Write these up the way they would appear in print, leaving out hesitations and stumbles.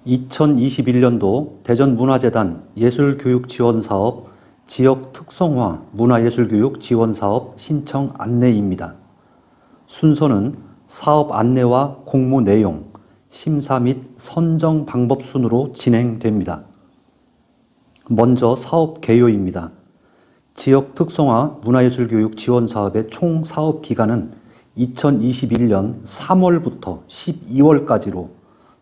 (2021년도) 대전문화재단 예술교육지원사업 지역 특성화 문화예술교육 지원사업 신청 안내입니다. 순서는 사업 안내와 공모 내용, 심사 및 선정 방법 순으로 진행됩니다. 먼저 사업 개요입니다. 지역 특성화 문화예술교육 지원사업의 총 사업 기간은 2021년 3월부터 12월까지로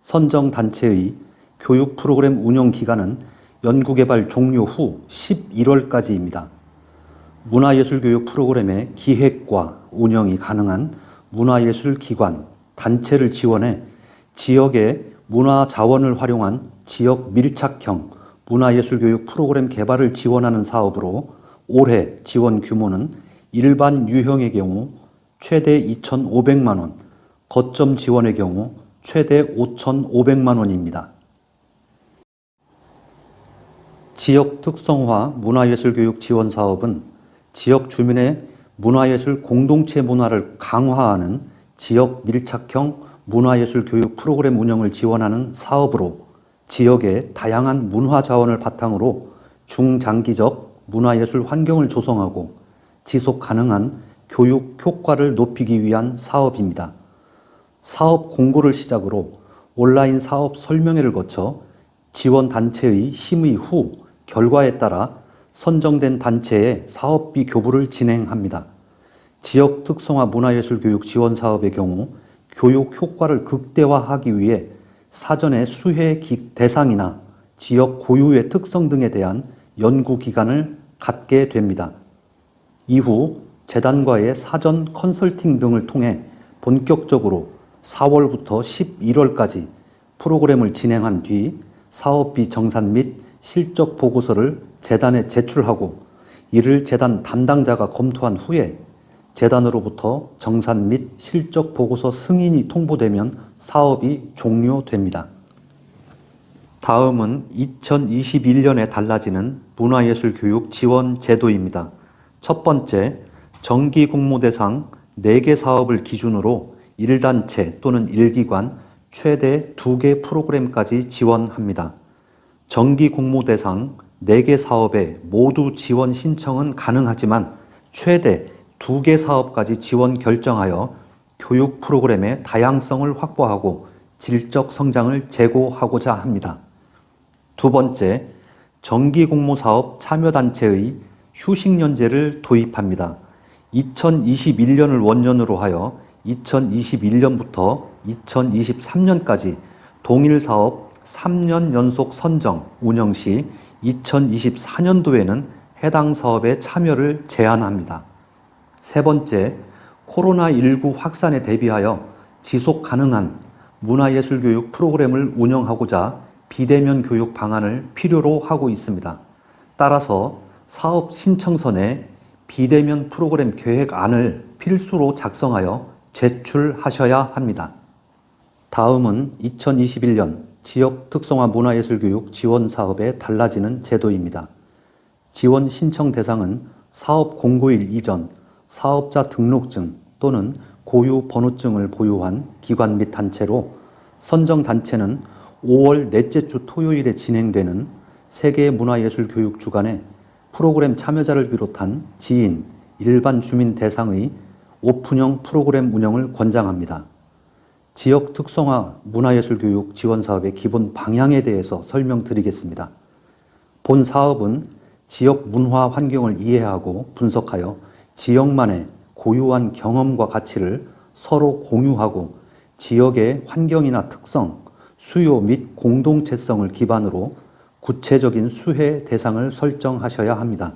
선정 단체의 교육 프로그램 운영 기간은 연구개발 종료 후 11월까지입니다. 문화예술교육 프로그램의 기획과 운영이 가능한 문화예술기관, 단체를 지원해 지역의 문화자원을 활용한 지역 밀착형 문화예술교육 프로그램 개발을 지원하는 사업으로 올해 지원 규모는 일반 유형의 경우 최대 2,500만 원, 거점 지원의 경우 최대 5,500만 원입니다. 지역 특성화 문화예술교육 지원 사업은 지역 주민의 문화예술 공동체 문화를 강화하는 지역 밀착형 문화예술 교육 프로그램 운영을 지원하는 사업으로 지역의 다양한 문화 자원을 바탕으로 중장기적 문화예술 환경을 조성하고 지속 가능한 교육 효과를 높이기 위한 사업입니다. 사업 공고를 시작으로 온라인 사업 설명회를 거쳐 지원 단체의 심의 후 결과에 따라 선정된 단체의 사업비 교부를 진행합니다. 지역 특성화 문화예술교육 지원 사업의 경우 교육 효과를 극대화하기 위해 사전에 수혜 대상이나 지역 고유의 특성 등에 대한 연구 기간을 갖게 됩니다. 이후 재단과의 사전 컨설팅 등을 통해 본격적으로 4월부터 11월까지 프로그램을 진행한 뒤 사업비 정산 및 실적 보고서를 재단에 제출하고 이를 재단 담당자가 검토한 후에 재단으로부터 정산 및 실적 보고서 승인이 통보되면 사업이 종료됩니다. 다음은 2021년에 달라지는 문화예술교육 지원 제도입니다. 첫 번째, 정기 공모 대상 4개 사업을 기준으로 1단체 또는 1기관 최대 2개 프로그램까지 지원합니다. 정기 공모 대상 4개 사업에 모두 지원 신청은 가능하지만 최대 2개 사업까지 지원 결정하여 교육 프로그램의 다양성을 확보하고 질적 성장을 제고하고자 합니다. 두 번째, 정기 공모 사업 참여단체의 휴식연제를 도입합니다. 2021년을 원년으로 하여 2021년부터 2023년까지 동일 사업 3년 연속 선정, 운영 시 2024년도에는 해당 사업에 참여를 제한합니다. 세 번째, 코로나19 확산에 대비하여 지속 가능한 문화예술교육 프로그램을 운영하고자 비대면 교육 방안을 필요로 하고 있습니다. 따라서 사업 신청서에 비대면 프로그램 계획안을 필수로 작성하여 제출하셔야 합니다. 다음은 2021년 지역 특성화 문화예술교육 지원 사업에 달라지는 제도입니다. 지원 신청 대상은 사업 공고일 이전 사업자 등록증 또는 고유 번호증을 보유한 기관 및 단체로 선정 단체는 5월 넷째 주 토요일에 진행되는 세계 문화예술 교육 주간에 프로그램 참여자를 비롯한 지인, 일반 주민 대상의 오픈형 프로그램 운영을 권장합니다. 지역 특성화 문화예술교육 지원 사업의 기본 방향에 대해서 설명드리겠습니다. 본 사업은 지역 문화 환경을 이해하고 분석하여 지역만의 고유한 경험과 가치를 서로 공유하고 지역의 환경이나 특성, 수요 및 공동체성을 기반으로 구체적인 수혜 대상을 설정하셔야 합니다.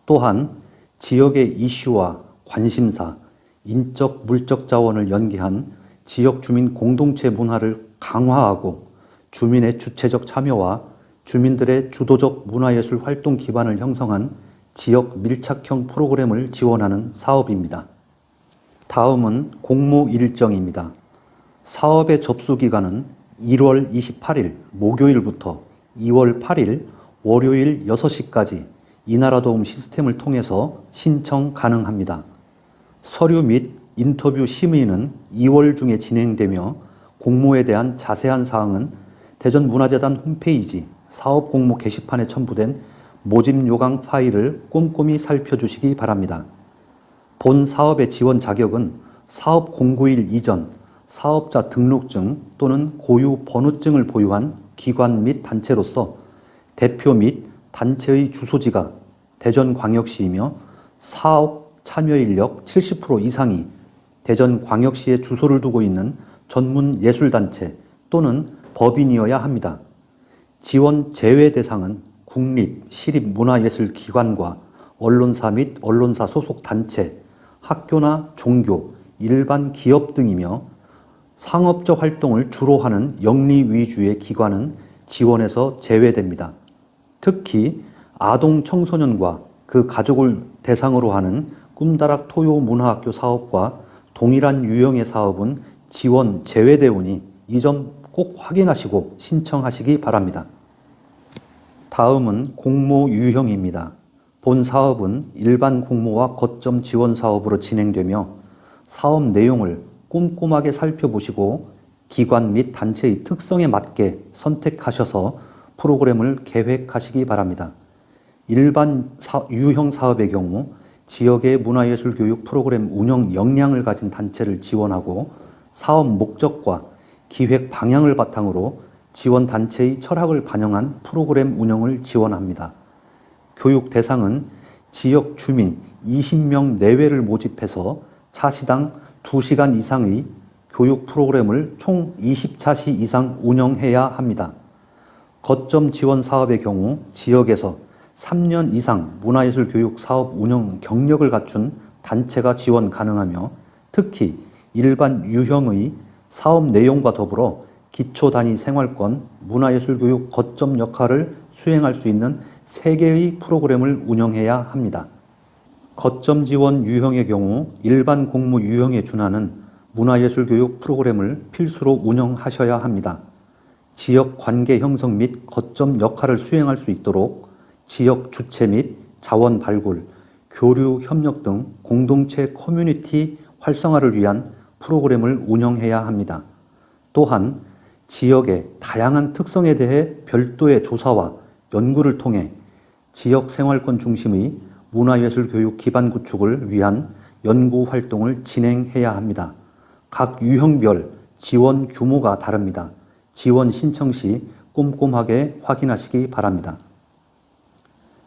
또한 지역의 이슈와 관심사, 인적, 물적 자원을 연계한 지역 주민 공동체 문화를 강화하고 주민의 주체적 참여와 주민들의 주도적 문화예술 활동 기반을 형성한 지역 밀착형 프로그램을 지원하는 사업입니다. 다음은 공모 일정입니다. 사업의 접수 기간은 1월 28일 목요일부터 2월 8일 월요일 6시까지 이나라도움 시스템을 통해서 신청 가능합니다. 서류 및 인터뷰 심의는 2월 중에 진행되며 공모에 대한 자세한 사항은 대전문화재단 홈페이지 사업 공모 게시판에 첨부된 모집 요강 파일을 꼼꼼히 살펴주시기 바랍니다. 본 사업의 지원 자격은 사업 공고일 이전 사업자 등록증 또는 고유 번호증을 보유한 기관 및 단체로서 대표 및 단체의 주소지가 대전광역시이며 사업 참여 인력 70% 이상이 대전광역시에 주소를 두고 있는 전문 예술단체 또는 법인이어야 합니다. 지원 제외 대상은 국립, 시립문화예술기관과 언론사 및 언론사 소속 단체, 학교나 종교, 일반 기업 등이며 상업적 활동을 주로 하는 영리 위주의 기관은 지원에서 제외됩니다. 특히 아동 청소년과 그 가족을 대상으로 하는 꿈다락 토요문화학교 사업과 동일한 유형의 사업은 지원 제외되오니 이 점 꼭 확인하시고 신청하시기 바랍니다. 다음은 공모 유형입니다. 본 사업은 일반 공모와 거점 지원 사업으로 진행되며 사업 내용을 꼼꼼하게 살펴보시고 기관 및 단체의 특성에 맞게 선택하셔서 프로그램을 계획하시기 바랍니다. 일반 유형 사업의 경우 지역의 문화예술교육 프로그램 운영 역량을 가진 단체를 지원하고 사업 목적과 기획 방향을 바탕으로 지원 단체의 철학을 반영한 프로그램 운영을 지원합니다. 교육 대상은 지역 주민 20명 내외를 모집해서 차시당 2시간 이상의 교육 프로그램을 총 20차시 이상 운영해야 합니다. 거점 지원 사업의 경우 지역에서 3년 이상 문화예술 교육 사업 운영 경력을 갖춘 단체가 지원 가능하며 특히 일반 유형의 사업 내용과 더불어 기초 단위 생활권, 문화예술 교육 거점 역할을 수행할 수 있는 3개의 프로그램을 운영해야 합니다. 거점 지원 유형의 경우 일반 공모 유형에 준하는 문화예술 교육 프로그램을 필수로 운영하셔야 합니다. 지역 관계 형성 및 거점 역할을 수행할 수 있도록 지역 주체 및 자원 발굴, 교류 협력 등 공동체 커뮤니티 활성화를 위한 프로그램을 운영해야 합니다. 또한 지역의 다양한 특성에 대해 별도의 조사와 연구를 통해 지역 생활권 중심의 문화예술 교육 기반 구축을 위한 연구 활동을 진행해야 합니다. 각 유형별 지원 규모가 다릅니다. 지원 신청 시 꼼꼼하게 확인하시기 바랍니다.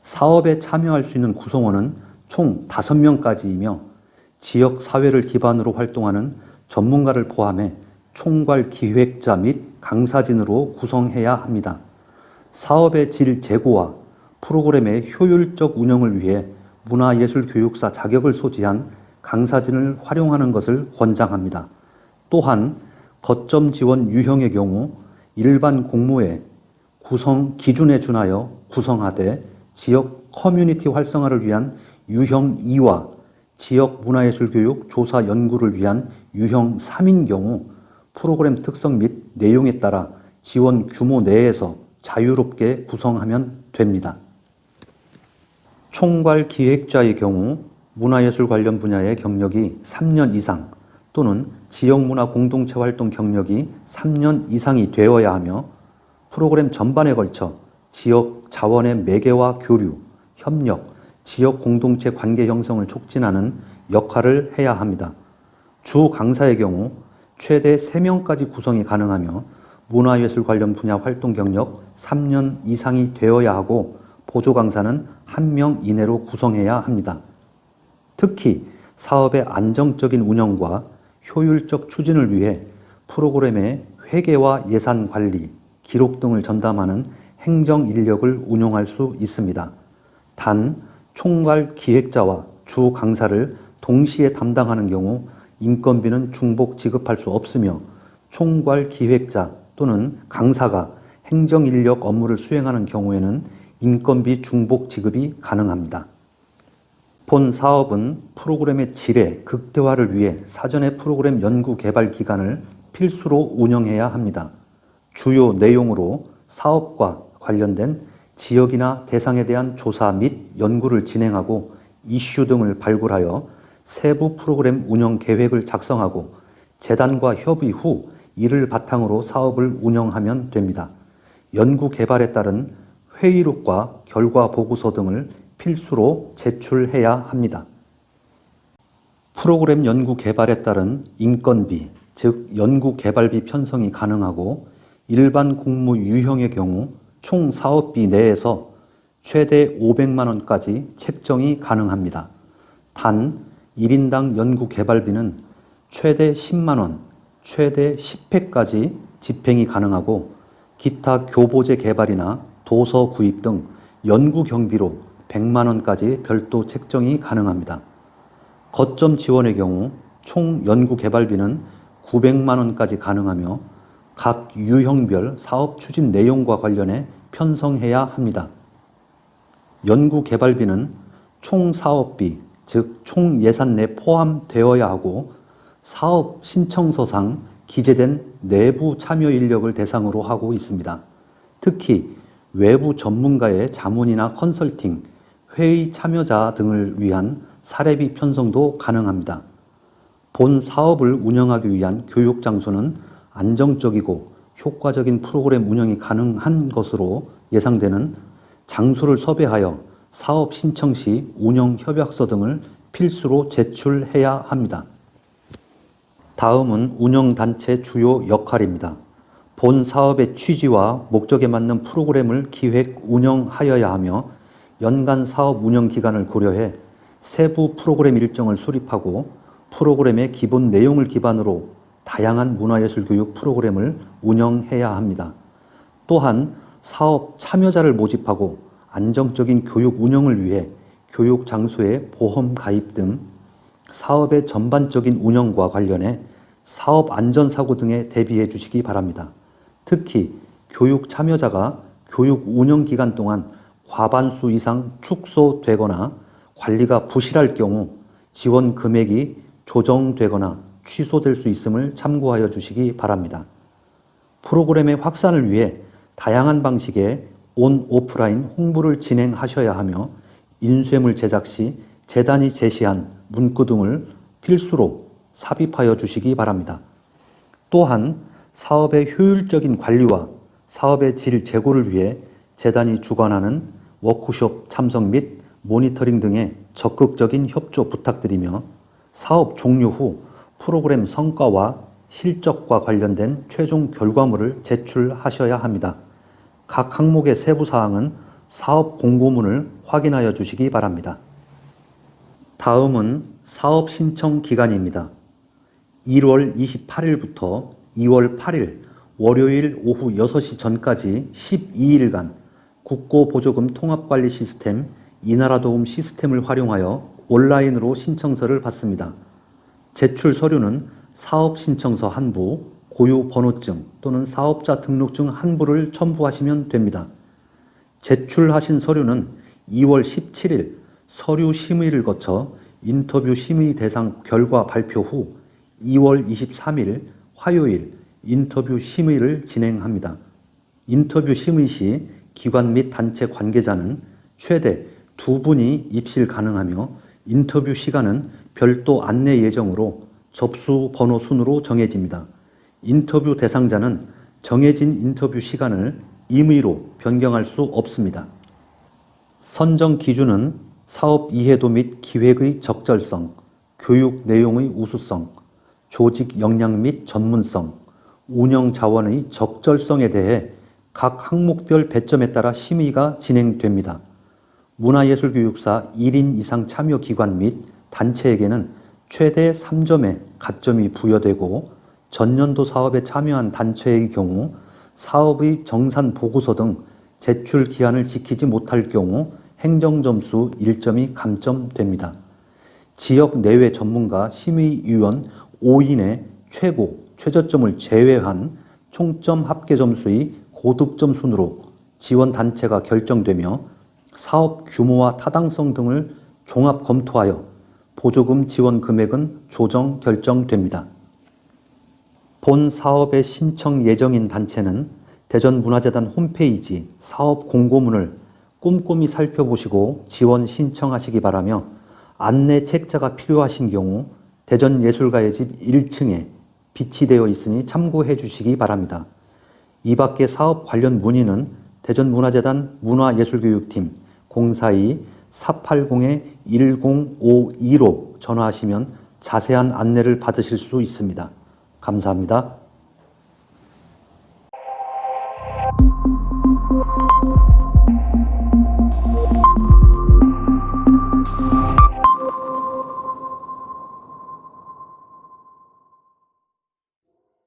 사업에 참여할 수 있는 구성원은 총 5명까지이며 지역 사회를 기반으로 활동하는 전문가를 포함해 총괄 기획자 및 강사진으로 구성해야 합니다. 사업의 질 제고와 프로그램의 효율적 운영을 위해 문화예술교육사 자격을 소지한 강사진을 활용하는 것을 권장합니다. 또한 거점 지원 유형의 경우 일반 공모의 구성 기준에 준하여 구성하되 지역 커뮤니티 활성화를 위한 유형 2와 지역 문화예술교육 조사 연구를 위한 유형 3인 경우 프로그램 특성 및 내용에 따라 지원 규모 내에서 자유롭게 구성하면 됩니다. 총괄 기획자의 경우 문화예술 관련 분야의 경력이 3년 이상 또는 지역문화 공동체 활동 경력이 3년 이상이 되어야 하며 프로그램 전반에 걸쳐 지역 자원의 매개와 교류, 협력, 지역 공동체 관계 형성을 촉진하는 역할을 해야 합니다. 주 강사의 경우 최대 3명까지 구성이 가능하며 문화예술 관련 분야 활동 경력 3년 이상이 되어야 하고 보조 강사는 1명 이내로 구성해야 합니다. 특히 사업의 안정적인 운영과 효율적 추진을 위해 프로그램의 회계와 예산 관리, 기록 등을 전담하는 행정 인력을 운용할 수 있습니다. 단, 총괄 기획자와 주 강사를 동시에 담당하는 경우 인건비는 중복 지급할 수 없으며 총괄 기획자 또는 강사가 행정 인력 업무를 수행하는 경우에는 인건비 중복 지급이 가능합니다. 본 사업은 프로그램의 질의 극대화를 위해 사전에 프로그램 연구 개발 기간을 필수로 운영해야 합니다. 주요 내용으로 사업과 관련된 지역이나 대상에 대한 조사 및 연구를 진행하고 이슈 등을 발굴하여 세부 프로그램 운영 계획을 작성하고 재단과 협의 후 이를 바탕으로 사업을 운영하면 됩니다. 연구 개발에 따른 회의록과 결과 보고서 등을 필수로 제출해야 합니다. 프로그램 연구 개발에 따른 인건비, 즉 연구 개발비 편성이 가능하고 일반 공모 유형의 경우 총 사업비 내에서 최대 500만 원까지 책정이 가능합니다. 단 1인당 연구 개발비는 최대 10만 원, 최대 10회까지 집행이 가능하고 기타 교보제 개발이나 도서 구입 등 연구 경비로 100만 원까지 별도 책정이 가능합니다. 거점 지원의 경우 총 연구 개발비는 900만 원까지 가능하며 각 유형별 사업 추진 내용과 관련해 편성해야 합니다. 연구 개발비는 총 사업비, 즉 총 예산 내 포함되어야 하고 사업 신청서상 기재된 내부 참여 인력을 대상으로 하고 있습니다. 특히 외부 전문가의 자문이나 컨설팅, 회의 참여자 등을 위한 사례비 편성도 가능합니다. 본 사업을 운영하기 위한 교육 장소는 안정적이고 효과적인 프로그램 운영이 가능한 것으로 예상되는 장소를 섭외하여 사업 신청 시 운영 협약서 등을 필수로 제출해야 합니다. 다음은 운영단체 주요 역할입니다. 본 사업의 취지와 목적에 맞는 프로그램을 기획, 운영하여야 하며 연간 사업 운영 기간을 고려해 세부 프로그램 일정을 수립하고 프로그램의 기본 내용을 기반으로 다양한 문화예술교육 프로그램을 운영해야 합니다. 또한 사업 참여자를 모집하고 안정적인 교육 운영을 위해 교육 장소의 보험 가입 등 사업의 전반적인 운영과 관련해 사업 안전사고 등에 대비해 주시기 바랍니다. 특히 교육 참여자가 교육 운영 기간 동안 과반수 이상 축소되거나 관리가 부실할 경우 지원 금액이 조정되거나 취소될 수 있음을 참고하여 주시기 바랍니다. 프로그램의 확산을 위해 다양한 방식의 온, 오프라인 홍보를 진행하셔야 하며 인쇄물 제작 시 재단이 제시한 문구 등을 필수로 삽입하여 주시기 바랍니다. 또한 사업의 효율적인 관리와 사업의 질 제고를 위해 재단이 주관하는 워크숍 참석 및 모니터링 등의 적극적인 협조 부탁드리며 사업 종료 후 프로그램 성과와 실적과 관련된 최종 결과물을 제출하셔야 합니다. 각 항목의 세부 사항은 사업 공고문을 확인하여 주시기 바랍니다. 다음은 사업 신청 기간입니다. 1월 28일부터 2월 8일 월요일 오후 6시 전까지 12일간 국고보조금 통합관리 시스템 이나라도움 시스템을 활용하여 온라인으로 신청서를 받습니다. 제출 서류는 사업 신청서 한 부, 고유 번호증 또는 사업자 등록증 한 부를 첨부하시면 됩니다. 제출하신 서류는 2월 17일 서류 심의를 거쳐 인터뷰 심의 대상 결과 발표 후 2월 23일 화요일 인터뷰 심의를 진행합니다. 인터뷰 심의 시 기관 및 단체 관계자는 최대 2분이 입실 가능하며 인터뷰 시간은 별도 안내 예정으로 접수 번호 순으로 정해집니다. 인터뷰 대상자는 정해진 인터뷰 시간을 임의로 변경할 수 없습니다. 선정 기준은 사업 이해도 및 기획의 적절성, 교육 내용의 우수성, 조직 역량 및 전문성, 운영 자원의 적절성에 대해 각 항목별 배점에 따라 심의가 진행됩니다. 문화예술교육사 1인 이상 참여 기관 및 단체에게는 최대 3점의 가점이 부여되고 전년도 사업에 참여한 단체의 경우 사업의 정산 보고서 등 제출 기한을 지키지 못할 경우 행정점수 1점이 감점됩니다. 지역 내외 전문가 심의위원 5인의 최저점을 제외한 총점 합계점수의 고득점 순으로 지원 단체가 결정되며 사업 규모와 타당성 등을 종합 검토하여 보조금 지원 금액은 조정 결정됩니다. 본 사업의 신청 예정인 단체는 대전문화재단 홈페이지 사업 공고문을 꼼꼼히 살펴보시고 지원 신청하시기 바라며 안내 책자가 필요하신 경우 대전예술가의 집 1층에 비치되어 있으니 참고해 주시기 바랍니다. 이 밖에 사업 관련 문의는 대전문화재단 문화예술교육팀 042-480-1052로 전화하시면 자세한 안내를 받으실 수 있습니다. 감사합니다.